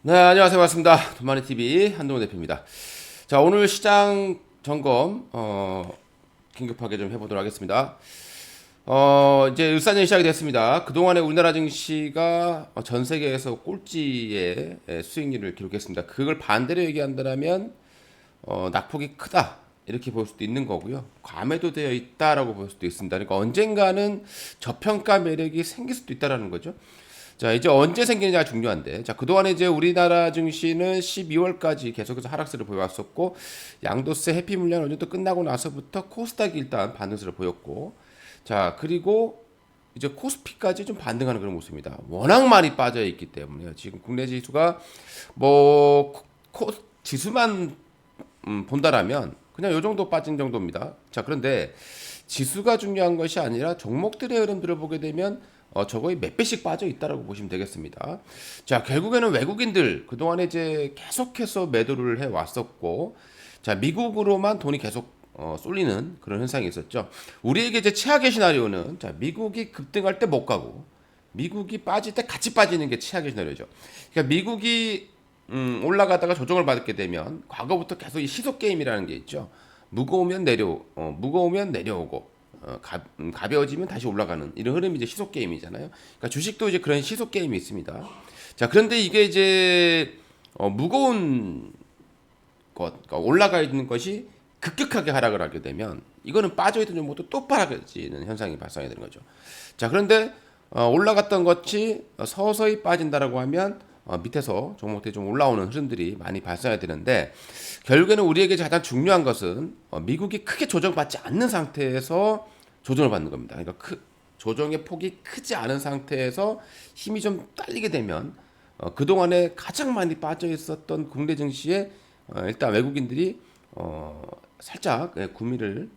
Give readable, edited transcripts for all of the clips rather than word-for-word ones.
네, 안녕하세요. 반갑습니다. 돈마니TV 한동훈 대표입니다. 자, 오늘 시장 점검, 긴급하게 좀 해보도록 하겠습니다. 이제 일사년이 시작이 됐습니다. 그동안에 우리나라 증시가 전 세계에서 꼴찌의 수익률을 기록했습니다. 그걸 반대로 얘기한다면, 낙폭이 크다. 이렇게 볼 수도 있는 거고요. 과매도 되어 있다라고 볼 수도 있습니다. 그러니까 언젠가는 저평가 매력이 생길 수도 있다라는 거죠. 자, 이제 언제 생기느냐가 중요한데, 자, 그동안에 이제 우리나라 증시는 12월까지 계속해서 하락세를 보여왔었고, 양도세 회피 물량 어느 정도 끝나고 나서부터 코스닥이 일단 반등세를 보였고, 자, 그리고 이제 코스피까지 좀 반등하는 그런 모습입니다. 워낙 많이 빠져 있기 때문에 지금 국내 지수가 뭐 지수만 본다라면 그냥 요 정도 빠진 정도입니다. 자, 그런데 지수가 중요한 것이 아니라 종목들의 흐름들을 보게 되면 저거의 몇 배씩 빠져 있다라고 보시면 되겠습니다. 자, 결국에는 외국인들 그동안에 이제 계속해서 매도를 해 왔었고, 자, 미국으로만 돈이 계속 쏠리는 그런 현상이 있었죠. 우리에게 이제 최악의 시나리오는, 자, 미국이 급등할 때 못 가고 미국이 빠질 때 같이 빠지는 게 최악의 시나리오죠. 그러니까 미국이 올라가다가 조정을 받게 되면 과거부터 계속 이 시속 게임이라는 게 있죠. 무거우면 내려오고 가벼워지면 다시 올라가는 이런 흐름이 이제 시속 게임이잖아요. 그러니까 주식도 이제 그런 시속 게임이 있습니다. 자, 그런데 이게 이제 무거운 것, 그러니까 올라가 있는 것이 급격하게 하락을 하게 되면 이거는 빠져있던 종목도 또 빠지는 현상이 발생이 되는 거죠. 자, 그런데 올라갔던 것이 서서히 빠진다라고 하면 밑에서 종목들이 좀 올라오는 흐름들이 많이 발생해야 되는데, 결국에는 우리에게 가장 중요한 것은 미국이 크게 조정받지 않는 상태에서 조정을 받는 겁니다. 그러니까 조정의 폭이 크지 않은 상태에서 힘이 좀 딸리게 되면 그동안에 가장 많이 빠져 있었던 국내 증시에 일단 외국인들이 살짝 구미를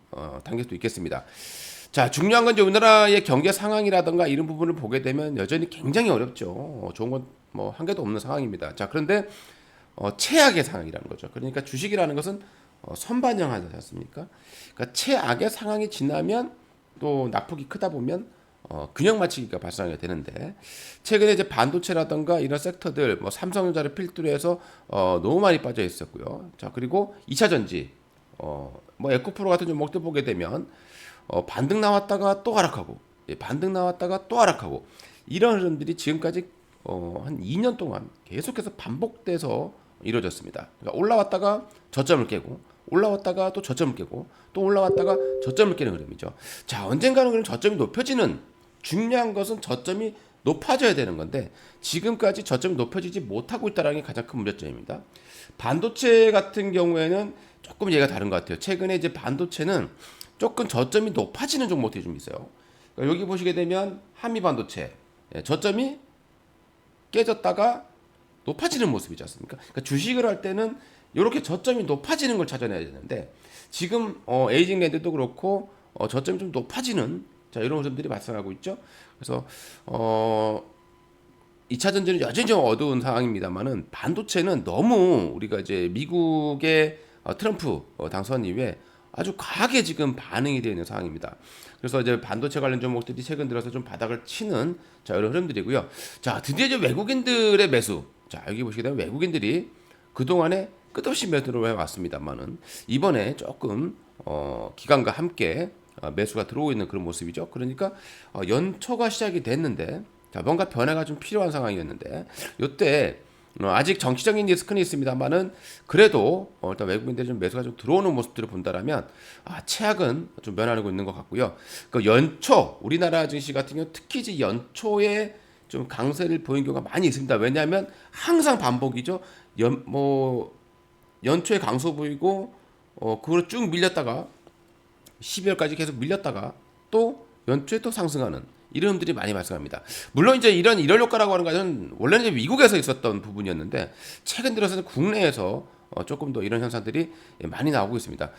당길 수 있겠습니다. 자, 중요한 건 이제 우리나라의 경제 상황이라든가 이런 부분을 보게 되면 여전히 굉장히 어렵죠. 좋은 건 뭐 한 개도 없는 상황입니다. 자, 그런데 최악의 상황이라는 거죠. 그러니까 주식이라는 것은 선반영하지 않습니까? 그러니까 최악의 상황이 지나면 또 낙폭이 크다 보면 균형 맞추기가 발생하게 되는데, 최근에 이제 반도체라든가 이런 섹터들 뭐 삼성전자를 필두로 해서 너무 많이 빠져 있었고요. 자, 그리고 2차 전지 뭐 에코프로 같은 종목들 보게 되면 반등 나왔다가 또 하락하고, 반등 나왔다가 또 하락하고, 이런 흐름들이 지금까지 한 2년 동안 계속해서 반복돼서 이루어졌습니다. 그러니까 올라왔다가 저점을 깨고, 올라왔다가 또 저점을 깨고, 또 올라왔다가 저점을 깨는 흐름이죠. 자, 언젠가는 그럼 저점이 높여지는, 중요한 것은 저점이 높아져야 되는 건데 지금까지 저점이 높여지지 못하고 있다는 게 가장 큰 문제점입니다. 반도체 같은 경우에는 조금 얘가 다른 것 같아요. 최근에 이제 반도체는 조금 저점이 높아지는 종목들이 좀 있어요. 그러니까 여기 보시게 되면 한미 반도체 저점이 깨졌다가 높아지는 모습이지 않습니까? 그러니까 주식을 할 때는 이렇게 저점이 높아지는 걸 찾아내야 되는데 지금 에이징랜드도 그렇고 저점이 좀 높아지는, 자, 이런 흐름들이 발생하고 있죠. 그래서 2차 전지는 여전히 좀 어두운 상황입니다만은 반도체는 너무 우리가 이제 미국의 트럼프 당선 이후에 아주 과하게 지금 반응이 되어 있는 상황입니다. 그래서 이제 반도체 관련 종목들이 최근 들어서 좀 바닥을 치는, 자, 이런 흐름들이고요. 자, 드디어 이제 외국인들의 매수. 자, 여기 보시게 되면 외국인들이 그동안에 끝없이 매도를 해왔습니다만은 이번에 조금 기관과 함께 매수가 들어오고 있는 그런 모습이죠. 그러니까 연초가 시작이 됐는데, 자, 뭔가 변화가 좀 필요한 상황이었는데 이때 아직 정치적인 리스크는 있습니다만은 그래도 일단 외국인들이 좀 매수가 좀 들어오는 모습들을 본다라면 최악은 좀 면하고 있는 것 같고요. 그 연초 우리나라 증시 같은 경우 특히 이제 연초에 좀 강세를 보인 경우가 많이 있습니다. 왜냐하면 항상 반복이죠. 연초에 강소 보이고 그걸 쭉 밀렸다가 12월까지 계속 밀렸다가 또 연초에 또 상승하는 이런 흐름들이 많이 발생합니다. 물론 이제 이런 일월 효과라고 하는 것은 원래는 이제 미국에서 있었던 부분이었는데 최근 들어서는 국내에서 조금 더 이런 현상들이 많이 나오고 있습니다.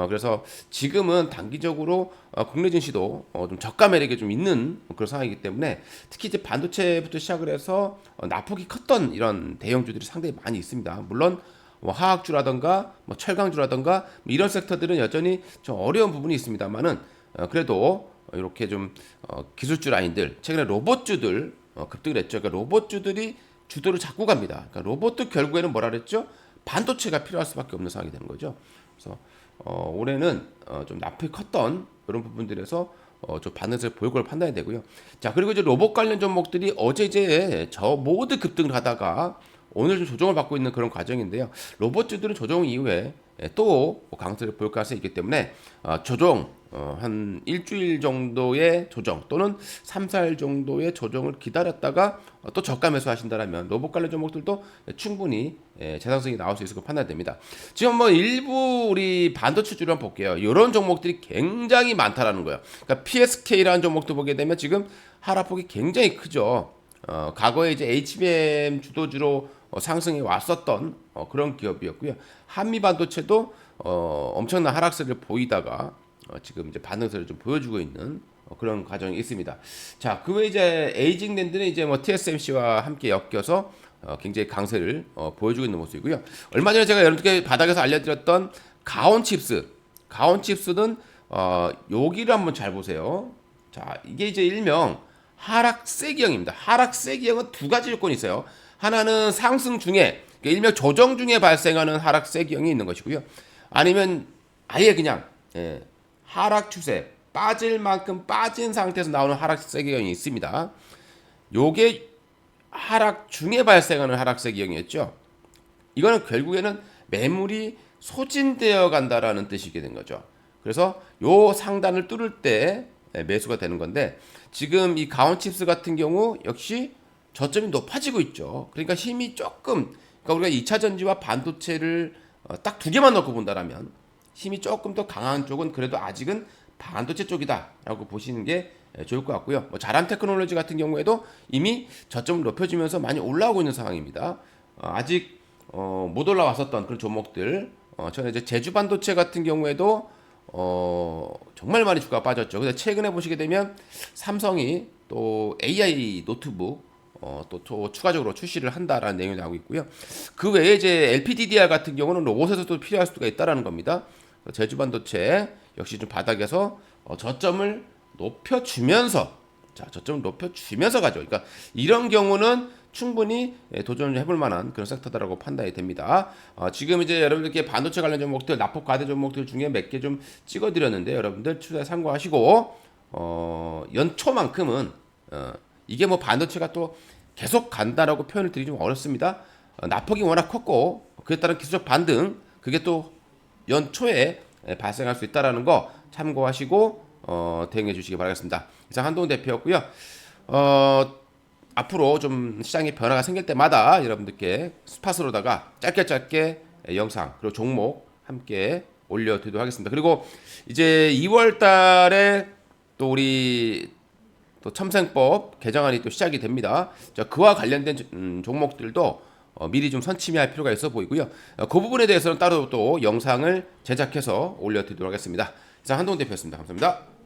그래서 지금은 단기적으로 국내 증시도 좀 저가 매력이 좀 있는 그런 상황이기 때문에 특히 이제 반도체부터 시작을 해서 낙폭이 컸던 이런 대형주들이 상당히 많이 있습니다. 물론 뭐 화학주라던가 뭐 철강주라던가 뭐 이런 섹터들은 여전히 좀 어려운 부분이 있습니다만은 그래도 이렇게 좀 기술주 라인들 최근에 로봇주들 급등을 했죠. 그러니까 로봇주들이 주도를 잡고 갑니다. 그러니까 로봇도 결국에는 뭐라 그랬죠? 반도체가 필요할 수밖에 없는 상황이 되는 거죠. 그래서 올해는 좀 납입이 컸던 이런 부분들에서 좀 반등세를 보일 걸 판단이 되고요. 자, 그리고 이제 로봇 관련 종목들이 어제 이제 저 모두 급등을 하다가 오늘 좀 조정을 받고 있는 그런 과정인데요. 로봇주들은 조정 이후에 또 강세를 보일 가능성이 있기 때문에 조정 한 일주일 정도의 조정 또는 3, 4일 정도의 조정을 기다렸다가 또 저가 매수하신다면 로봇 관련 종목들도 충분히 재상승이 나올 수 있을 거 판단됩니다. 지금 뭐 일부 우리 반도체주를 한번 볼게요. 이런 종목들이 굉장히 많다라는 거예요. 그러니까 PSK라는 종목도 보게 되면 지금 하락폭이 굉장히 크죠. 과거에 이제 HBM 주도주로 상승이 왔었던 그런 기업이었고요. 한미 반도체도 엄청난 하락세를 보이다가 지금 이제 반등세를 좀 보여주고 있는 그런 과정이 있습니다. 자, 그 외에 이제 에이징랜드는 이제 뭐 TSMC와 함께 엮여서 굉장히 강세를 보여주고 있는 모습이고요. 얼마 전에 제가 여러분께 바닥에서 알려드렸던 가온칩스는 여기를 한번 잘 보세요. 자, 이게 이제 일명 하락세기형입니다. 하락세기형은 두 가지 조건이 있어요. 하나는 상승 중에, 그러니까 일명 조정 중에 발생하는 하락세기형이 있는 것이고요. 아니면 아예 그냥 하락 추세, 빠질 만큼 빠진 상태에서 나오는 하락세기형이 있습니다. 요게 하락 중에 발생하는 하락세기형이었죠. 이거는 결국에는 매물이 소진되어 간다라는 뜻이게 된 거죠. 그래서 요 상단을 뚫을 때 매수가 되는 건데, 지금 이 가온칩스 같은 경우 역시 저점이 높아지고 있죠. 그러니까 힘이 조금, 그러니까 우리가 2차 전지와 반도체를 딱 두 개만 넣고 본다라면 힘이 조금 더 강한 쪽은 그래도 아직은 반도체 쪽이다라고 보시는 게 좋을 것 같고요. 뭐 자람 테크놀로지 같은 경우에도 이미 저점을 높여주면서 많이 올라오고 있는 상황입니다. 아직 못 올라왔었던 그런 종목들, 저는 이제 제주 반도체 같은 경우에도 정말 많이 주가가 빠졌죠. 근데 최근에 보시게 되면 삼성이 또 AI 노트북 또 추가적으로 출시를 한다라는 내용이 나오고 있고요. 그 외에 이제 LPDDR 같은 경우는 로봇에서도 필요할 수가 있다라는 겁니다. 제주 반도체 역시 좀 바닥에서 저점을 높여주면서, 저점을 높여주면서 가죠. 그러니까 이런 경우는 충분히 도전을 해볼 만한 그런 섹터다라고 판단이 됩니다. 지금 이제 여러분들께 반도체 관련 종목들, 납폭 과대 종목들 중에 몇 개 좀 찍어드렸는데 여러분들 추세 참고하시고 연초만큼은 이게 뭐 반도체가 또 계속 간다라고 표현을 드리기 좀 어렵습니다. 납폭이 워낙 컸고 그에 따른 기술적 반등, 그게 또 연초에 발생할 수 있다라는 거 참고하시고 대응해 주시기 바라겠습니다. 이상 한동훈 대표였고요. 앞으로 좀 시장에 변화가 생길 때마다 여러분들께 스팟으로다가 짧게 영상 그리고 종목 함께 올려드리도록 하겠습니다. 그리고 이제 2월 달에 또 우리 또 첨생법 개정안이 또 시작이 됩니다. 자, 그와 관련된 종목들도 미리 좀 선침해할 필요가 있어 보이고요. 그 부분에 대해서는 따로 또 영상을 제작해서 올려드리도록 하겠습니다. 이상 한동훈 대표였습니다. 감사합니다.